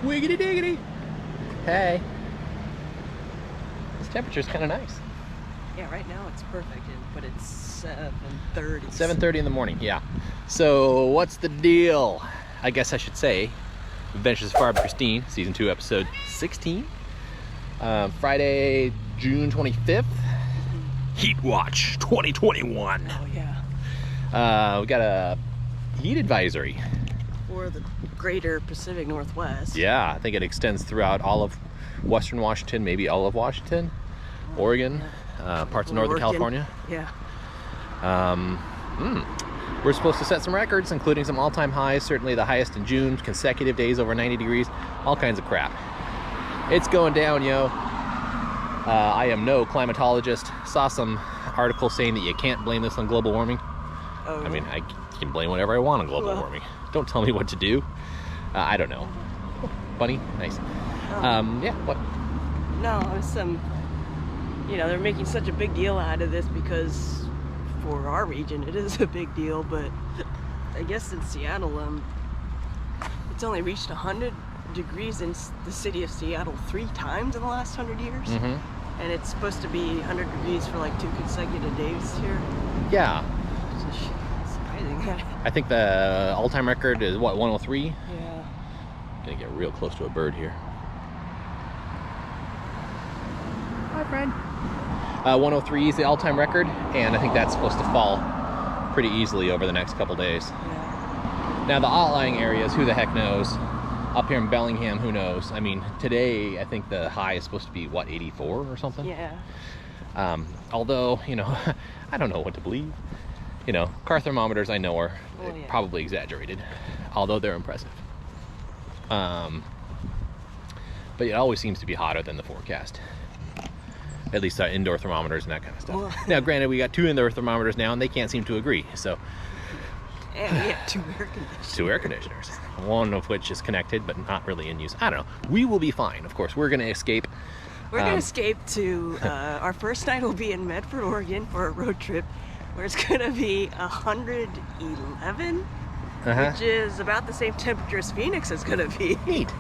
Wiggity diggity. Hey. This temperature's kind of nice. Yeah, right now it's perfect, but it's 7:30. 7:30 in the morning, yeah. So what's the deal? I guess I should say Adventures of Farb Christine, Season 2, Episode 16. Friday, June 25th. Heat Watch 2021. Oh, yeah. We got a heat advisory. For the greater Pacific Northwest. Yeah, I think it extends throughout all of Western Washington, maybe all of Washington, Oregon, parts of Northern California. Yeah. We're supposed to set some records, including some all-time highs, certainly the highest in June, consecutive days over 90 degrees, all kinds of crap. It's going down, yo. I am no climatologist. Saw some article saying that you can't blame this on global warming. Oh, I mean, I can blame whatever I want on global warming. Don't tell me what to do. I don't know. Bunny? Nice. Yeah, what? No, it's you know, they're making such a big deal out of this because for our region it is a big deal, but I guess in Seattle, it's only reached 100 degrees in the city of Seattle 3 times in the last 100 years. And it's supposed to be 100 degrees for like 2 consecutive days here. Yeah. It's surprising. I think the all-time record is what, 103? Yeah. Gonna get real close to a bird here. Hi, friend. 103 is the all-time record, and I think that's supposed to fall pretty easily over the next couple days. Yeah. Now the outlying areas, who the heck knows? Up here in Bellingham, who knows? I mean, today I think the high is supposed to be what, 84 or something? Yeah. Although, you know, I don't know what to believe. You know, car thermometers I know are probably exaggerated, although they're impressive. But it always seems to be hotter than the forecast. At least our indoor thermometers and that kind of stuff. Well, now, granted, we got 2 indoor thermometers now, and they can't seem to agree. So, and we have 2 air conditioners. 2 air conditioners, one of which is connected but not really in use. I don't know. We will be fine. Of course, we're going to escape. We're going to escape to our first night will be in Medford, Oregon for a road trip, where it's going to be 111, which is about the same temperature as Phoenix is going to be. Neat.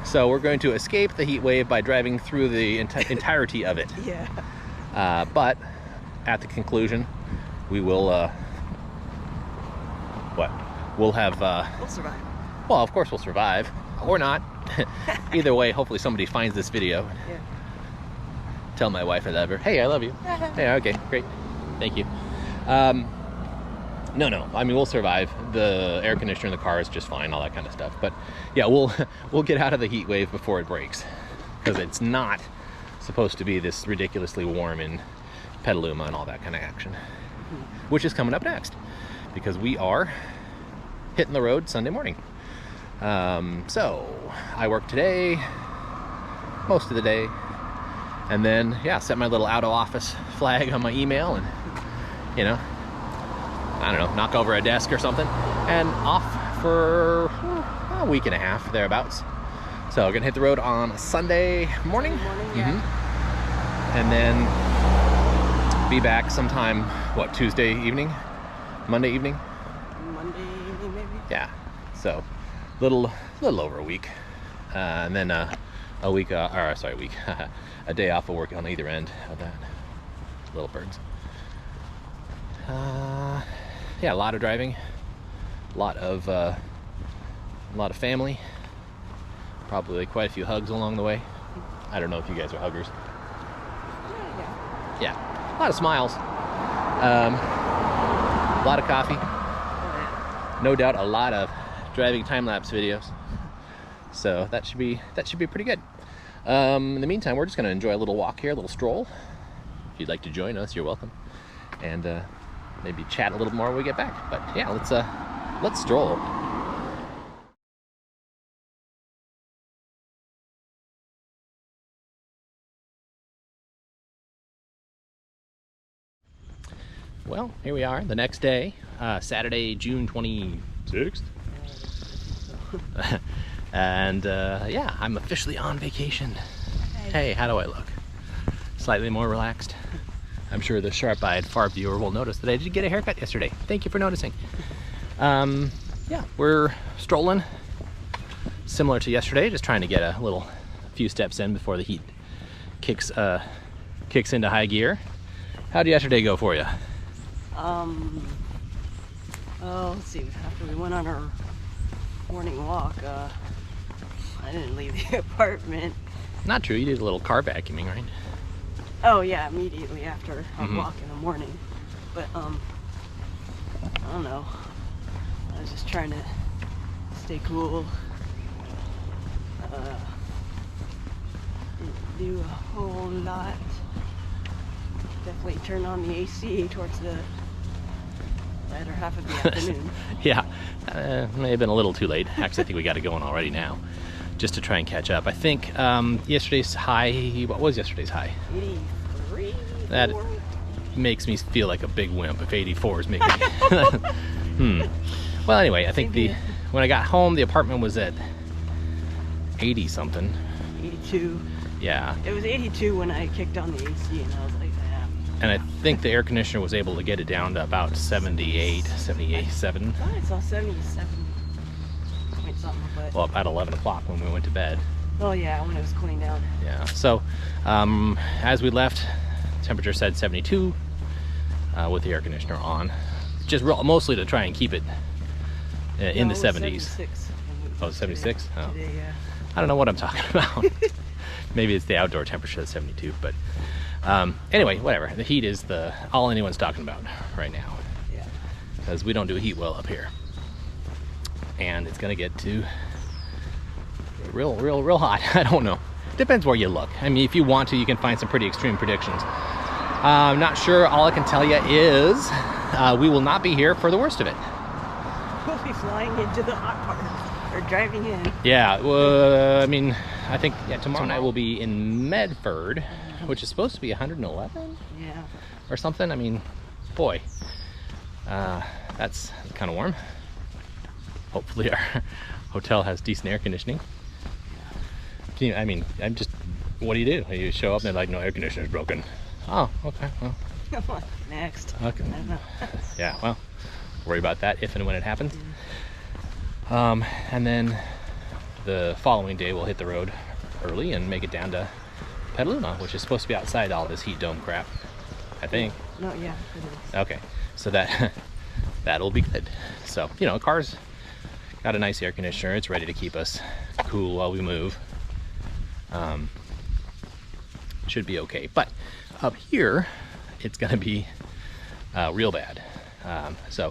So we're going to escape the heat wave by driving through the entirety of it. Yeah. But at the conclusion, we will, what? We'll have... we'll survive. Well, of course we'll survive. Or not. Either way, hopefully somebody finds this video. Yeah. Tell my wife I love her. Hey, I love you. Hey, okay, great. Thank you. No, I mean, we'll survive. The air conditioner in the car is just fine, all that kind of stuff. But yeah, we'll get out of the heat wave before it breaks, because it's not supposed to be this ridiculously warm in Petaluma and all that kind of action, which is coming up next, because we are hitting the road Sunday morning. So I work today, most of the day, and then, yeah, set my little out of office flag on my email and, you know, I don't know, knock over a desk or something, and off for a week and a half, thereabouts. So we're gonna hit the road on Sunday morning. And then be back sometime, what, Tuesday evening? Monday evening? Monday evening, maybe? Yeah, so little over a week. And then a week, a week, a day off of work on either end of that. Little birds. Yeah, a lot of driving, a lot of family, probably quite a few hugs along the way. I don't know if you guys are huggers. Yeah, a lot of smiles, a lot of coffee, no doubt a lot of driving time-lapse videos. So that should be pretty good. In the meantime, we're just going to enjoy a little walk here, a little stroll. If you'd like to join us, you're welcome. And maybe chat a little more when we get back. But yeah, let's stroll. Well, here we are, the next day, Saturday, June 26th. And yeah, I'm officially on vacation. Hey, how do I look? Slightly more relaxed. I'm sure the sharp-eyed Farb viewer will notice that I did get a haircut yesterday. Thank you for noticing. Yeah, we're strolling similar to yesterday, just trying to get a few steps in before the heat kicks into high gear. How did yesterday go for you? Oh, let's see. After we went on our morning walk, I didn't leave the apartment. Not true. You did a little car vacuuming, right? Oh yeah, immediately after our walk in the morning. But I don't know. I was just trying to stay cool. Didn't do a whole lot. Definitely turn on the AC towards the latter half of the afternoon. Yeah, may have been a little too late. Actually, I think we got it going already now, just to try and catch up. I think yesterday's high, what was yesterday's high? 83? That makes me feel like a big wimp if 84 is making Well, anyway, I think when I got home, the apartment was at 80 something. 82. Yeah. It was 82 when I kicked on the AC, and I was like, and I think the air conditioner was able to get it down to about 78, 7. I thought I saw 77 point something, but... Well, about 11 o'clock when we went to bed. Oh yeah, when it was cooling down. Yeah, so as we left, temperature said 72 with the air conditioner on. Just mostly to try and keep it in the 70s. 76. Oh, 76? Oh. Today, yeah. I don't know what I'm talking about. Maybe it's the outdoor temperature that's 72, but anyway, whatever. The heat is all anyone's talking about right now. Yeah. Because we don't do heat well up here. And it's gonna get to real hot. I don't know. Depends where you look. I mean, if you want to, you can find some pretty extreme predictions. I'm not sure. All I can tell you is we will not be here for the worst of it. We'll be flying into the hot part, or driving in. Yeah, I mean, I think tomorrow night we'll be in Medford, which is supposed to be 111? Yeah. Or something. I mean, boy, that's kind of warm. Hopefully our hotel has decent air conditioning. I mean, what do? You show up and they're like, no, air conditioner's broken. Oh, okay, well. Next. Okay. I don't know. Yeah, well, worry about that if and when it happens. And then the following day we'll hit the road early and make it down to Petaluma, which is supposed to be outside all this heat dome crap, I think. No, yeah, it is. Okay, so that'll be good. So, you know, the car's got a nice air conditioner. It's ready to keep us cool while we move. Should be okay. But up here, it's gonna be real bad. So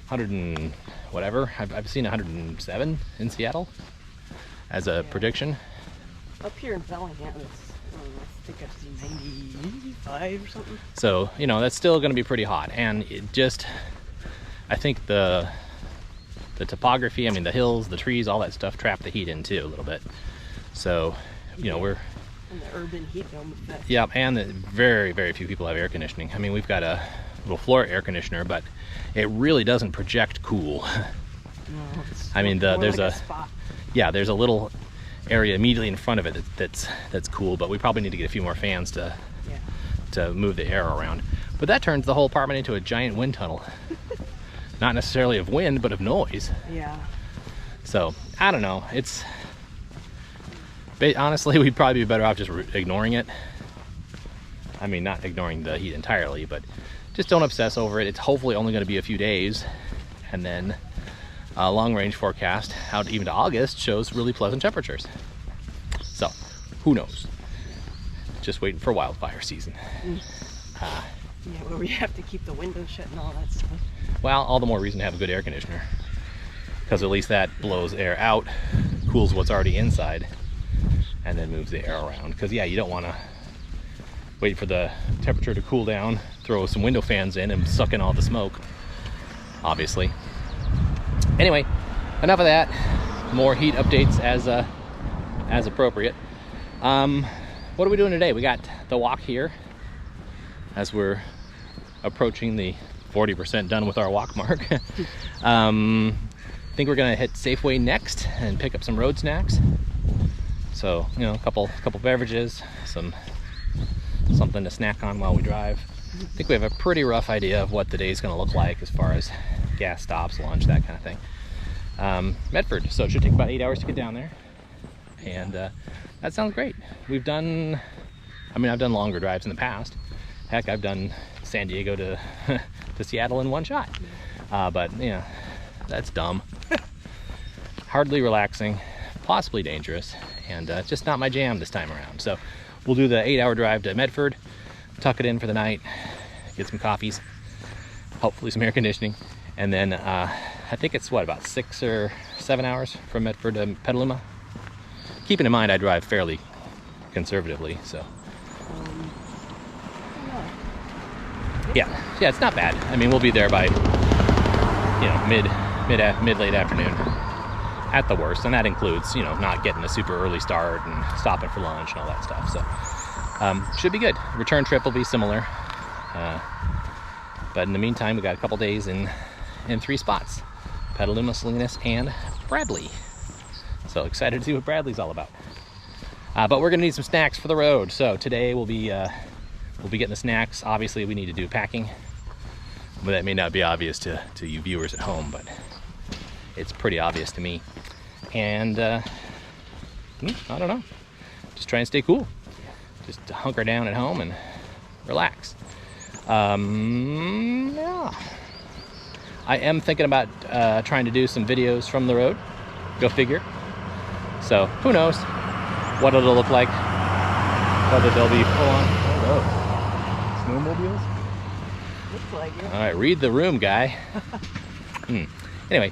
100 and whatever. I've seen 107 in Seattle as a prediction. Up here in Bellingham, I think I've seen 95 or something. So, you know, that's still gonna be pretty hot. And I think the topography, I mean, the hills, the trees, all that stuff trap the heat in too a little bit. So, you know, we're... And the urban heat dome effect. Yeah, and very, very few people have air conditioning. I mean, we've got a little floor air conditioner, but it really doesn't project cool. No, I mean, there's like a spot. Yeah, there's a little area immediately in front of it that's cool, but we probably need to get a few more fans to move the air around. But that turns the whole apartment into a giant wind tunnel. Not necessarily of wind, but of noise. Yeah. So, I don't know. Honestly, we'd probably be better off just ignoring it. I mean, not ignoring the heat entirely, but just don't obsess over it. It's hopefully only going to be a few days. And then a long-range forecast out even to August shows really pleasant temperatures. So, who knows? Just waiting for wildfire season. Yeah, where we have to keep the windows shut and all that stuff. Well, all the more reason to have a good air conditioner. Because at least that blows air out, cools what's already inside, and then moves the air around. Because, yeah, you don't want to wait for the temperature to cool down, throw some window fans in, and suck in all the smoke, obviously. Anyway, enough of that. More heat updates as appropriate. What are we doing today? We got the walk here as we're approaching the 40% done with our walk mark. I think we're gonna hit Safeway next and pick up some road snacks. So, you know, a couple beverages, something to snack on while we drive. I think we have a pretty rough idea of what the day's gonna look like as far as gas stops, lunch, that kind of thing. Medford. So it should take about 8 hours to get down there. And that sounds great. I've done longer drives in the past. Heck, I've done San Diego to to Seattle in one shot. But yeah, that's dumb. Hardly relaxing, possibly dangerous, and just not my jam this time around. So we'll do the 8-hour drive to Medford, tuck it in for the night, get some coffees, hopefully some air conditioning, and then I think it's about 6 or 7 hours from Medford to Petaluma. Keeping in mind I drive fairly conservatively, so yeah, it's not bad. I mean, we'll be there by mid late afternoon at the worst, and that includes not getting a super early start and stopping for lunch and all that stuff. So should be good. Return trip will be similar, but in the meantime we got a couple days in 3 spots: Petaluma, Salinas, and Bradley. So excited to see what Bradley's all about. But we're gonna need some snacks for the road. So today we'll be getting the snacks. Obviously we need to do packing, but that may not be obvious to you viewers at home, but it's pretty obvious to me. And I don't know, just try and stay cool. Just hunker down at home and relax. Yeah. I am thinking about trying to do some videos from the road. Go figure. So who knows what it'll look like, whether they'll be full on snowmobiles. Looks like it. All right, read the room, guy. Anyway,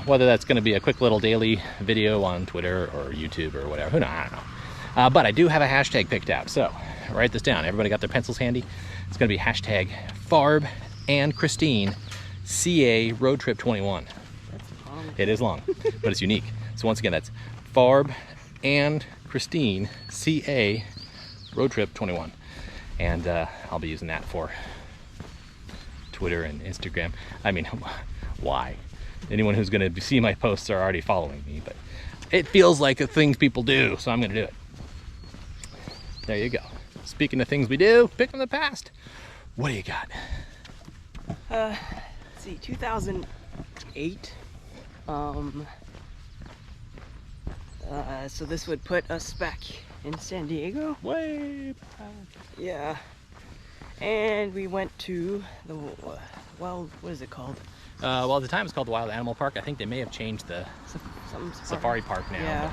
whether that's going to be a quick little daily video on Twitter or YouTube or whatever, I don't know. But I do have a hashtag picked out, so write this down. Everybody got their pencils handy? It's going to be hashtag Farb and Christine CA Road Trip 21. That's long. It is long, but it's unique. So once again, that's Farb and Christine CA Road Trip 21. And I'll be using that for Twitter and Instagram. I mean, why? Anyone who's going to see my posts are already following me, but it feels like a thing people do, so I'm going to do it. There you go. Speaking of things we do, pick from the past. What do you got? Let's see, 2008. So this would put us back in San Diego. Way back. Yeah. And we went to the what is it called? Well, at the time it's called the Wild Animal Park. I think they may have changed the Some Safari Park now. Yeah.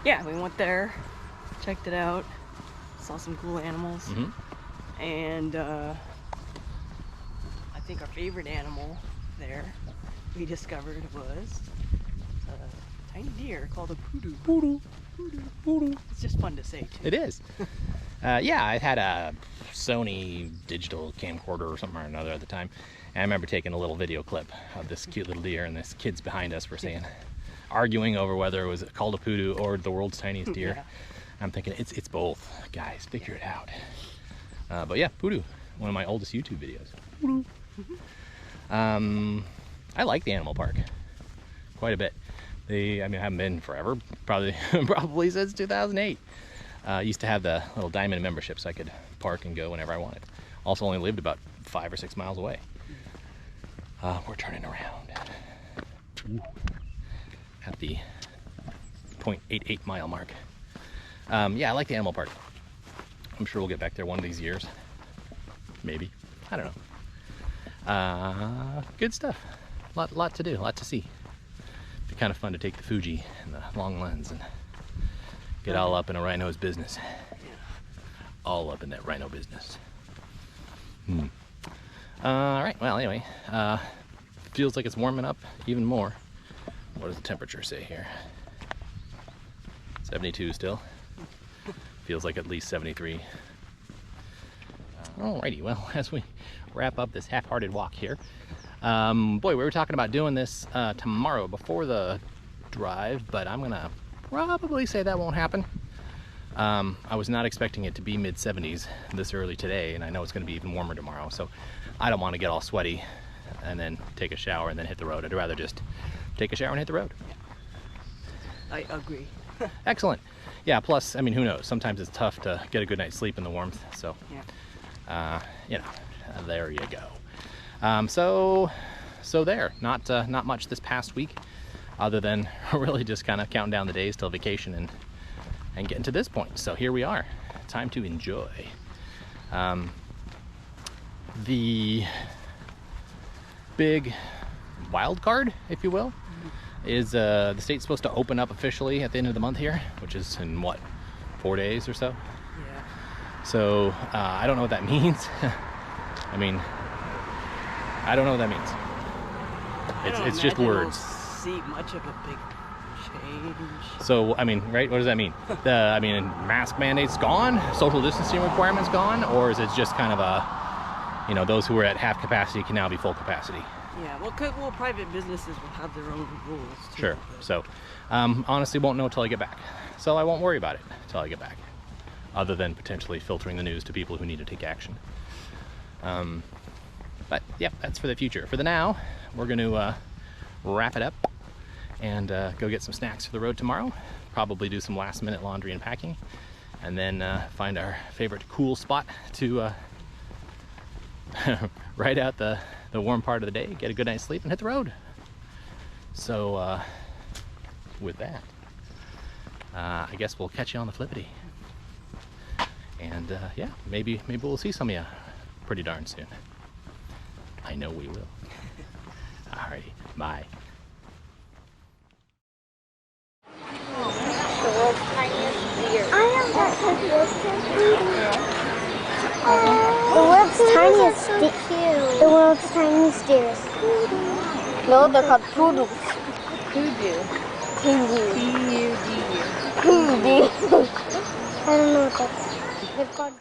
Yeah, we went there, checked it out, saw some cool animals, and I think our favorite animal there we discovered was a tiny deer called a poodoo. Poodoo. It's just fun to say too. It is. Yeah, I had a Sony digital camcorder or something or another at the time. And I remember taking a little video clip of this cute little deer, and this kids behind us were arguing over whether it was called a poodoo or the world's tiniest deer. Yeah. I'm thinking it's both, guys. Figure it out. But yeah, poodoo, one of my oldest YouTube videos. Poodoo. I like the animal park quite a bit. I haven't been forever, probably since 2008. I used to have the little diamond membership so I could park and go whenever I wanted. Also only lived about 5 or 6 miles away. We're turning around at the 0.88 mile mark. Yeah, I like the animal park. I'm sure we'll get back there one of these years. Maybe. I don't know. Good stuff. Lot to do, lot to see. Be kind of fun to take the Fuji and the long lens and get all up in a rhino's business. All up in that rhino business. All right, well, anyway, feels like it's warming up even more. What does the temperature say here? 72 still. Feels like at least 73. Alrighty, well, as we wrap up this half-hearted walk here, boy, we were talking about doing this tomorrow before the drive, but I'm gonna probably say that won't happen. I was not expecting it to be mid-70s this early today, and I know it's gonna be even warmer tomorrow, so I don't want to get all sweaty and then take a shower and then hit the road. I'd rather just take a shower and hit the road. I agree. Excellent. Yeah, plus, I mean, who knows? Sometimes it's tough to get a good night's sleep in the warmth, so, Yeah. there you go. So there, not much this past week, other than really just kind of counting down the days till vacation and getting to this point. So here we are, time to enjoy. The big wild card, if you will, is the state's supposed to open up officially at the end of the month here, which is in what, 4 days or so? Yeah. So I don't know what that means. I mean, I don't know what that means. It's just words. See much of a big change. So I mean, right? What does that mean? I mean, mask mandates gone, social distancing requirements gone, or is it just kind of a, you know, those who are at half capacity can now be full capacity? Yeah. Well, private businesses will have their own rules too. Sure. So honestly, won't know till I get back. So I won't worry about it till I get back, other than potentially filtering the news to people who need to take action. But yeah, that's for the future. For the now, we're going to wrap it up and go get some snacks for the road tomorrow. Probably do some last minute laundry and packing, and then find our favorite cool spot to ride out the warm part of the day, get a good night's sleep, and hit the road. So with that, I guess we'll catch you on the flippity. And yeah, maybe we'll see some of you pretty darn soon. I know we will. Alrighty, bye. The world's tiniest deer. I am that the world's tiniest deer. The world's tiniest deer. No, they're called poodles. Kudu. Kudu. P-U-D-U. Kudu. I don't know what that's. They're called.